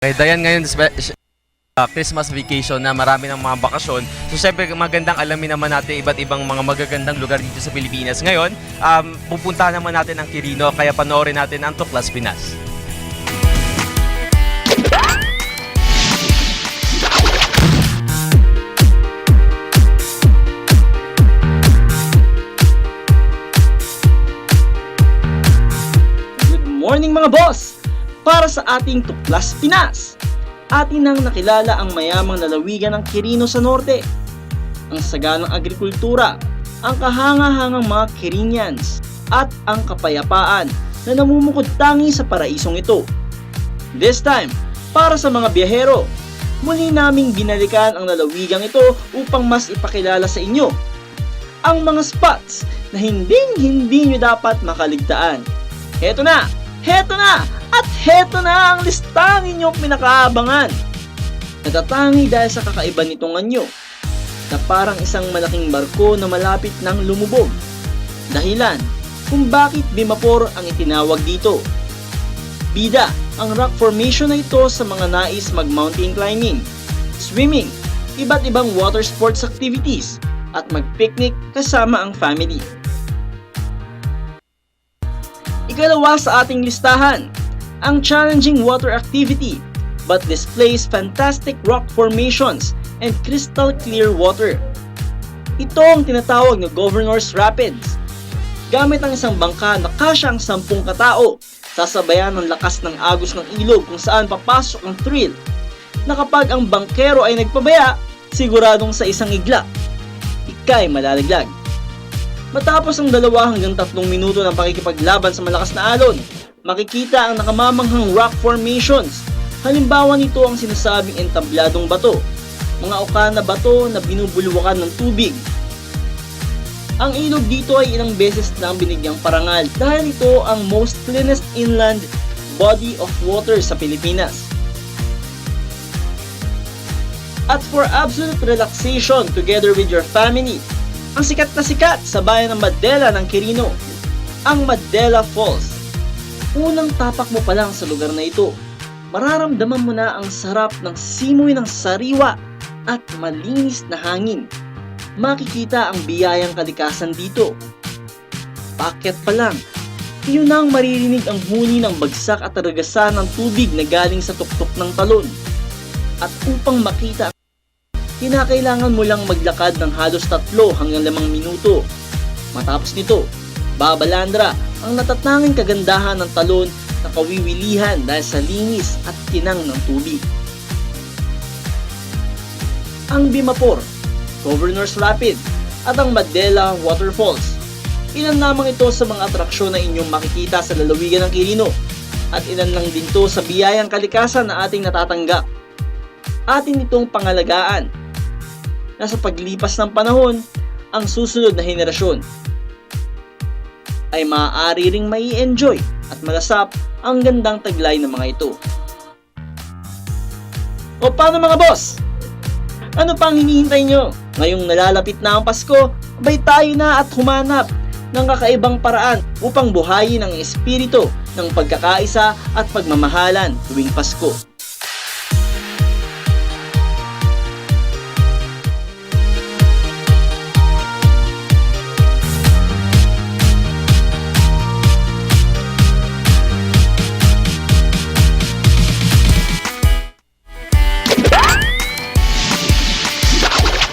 Okay, Dayan, ngayon Christmas vacation na marami ng mga bakasyon. So syempre magandang alamin naman natin iba't ibang mga magagandang lugar dito sa Pilipinas. Ngayon, pupuntahan naman natin ang Quirino, kaya panoorin natin ang Tuklas Pinas. Good morning mga boss! Para sa ating Tuklas Pinas, atin nang nakilala ang mayamang lalawigan ng Quirino sa norte, ang saganang agrikultura, ang kahanga-hangang mga Quirinians, at ang kapayapaan na namumukod tangi sa paraisong ito. This time, para sa mga biyahero, muli naming binalikan ang lalawigang ito upang mas ipakilala sa inyo ang mga spots na hindi nyo dapat makaligtaan. Heto na! At heto na ang listang inyong pinakaabangan. Natatangi dahil sa kakaiba nitong anyo na parang isang malaking barko na malapit nang lumubog. Dahilan kung bakit Bimapor ang itinawag dito. Bida ang rock formation na ito sa mga nais mag-mountain climbing, swimming, iba't ibang water sports activities, at mag-picnic kasama ang family. Ikalawa sa ating listahan, ang challenging water activity but displays fantastic rock formations and crystal clear water. Ito ang tinatawag na Governor's Rapids. Gamit ang isang bangka na kasya ang 10 katao, sasabayan ng lakas ng agos ng ilog kung saan papasok ang thrill na kapag ang bangkero ay nagpabaya, siguradong sa isang iglap, ika'y malalaglag. Matapos ang 2 hanggang 3 minuto ng pakikipaglaban sa malakas na alon, makikita ang nakamamanghang rock formations. Halimbawa nito ang sinasabing entabladong bato, mga uka na bato na binubulwakan ng tubig. Ang ilog dito ay ilang beses na binigyang parangal dahil ito ang most cleanest inland body of water sa Pilipinas. At for absolute relaxation together with your family, ang sikat na sikat sa bayan ng Madela ng Quirino, ang Madela Falls. Unang tapak mo pa lang sa lugar na ito, mararamdaman mo na ang sarap ng simoy ng sariwa at malinis na hangin. Makikita ang biyayang kalikasan dito. Paakyat pa lang, iyon na ang maririnig ang huni ng bagsak at ragasan ng tubig na galing sa tuktok ng talon. At upang makita, kinakailangan mo lang maglakad ng halos 3 hanggang 5 minuto. Matapos nito, babalandra ang natatanging kagandahan ng talon na kawiwilihan dahil sa linis at kinang ng tubig. Ang Bimapor, Governor's Rapid, at ang Madela Waterfalls. Ilan lamang ito sa mga atraksyon na inyong makikita sa lalawigan ng Quirino, at ilan lang din ito sa biyayang kalikasan na ating natatanggap. Atin itong pangalagaan na sa paglipas ng panahon, ang susunod na henerasyon ay maaari ring mai-enjoy at malasap ang gandang taglay ng mga ito. O paano mga boss? Ano pang hinihintay nyo? Ngayong nalalapit na ang Pasko, abay tayo na at humanap ng kakaibang paraan upang buhayin ang espiritu ng pagkakaisa at pagmamahalan tuwing Pasko.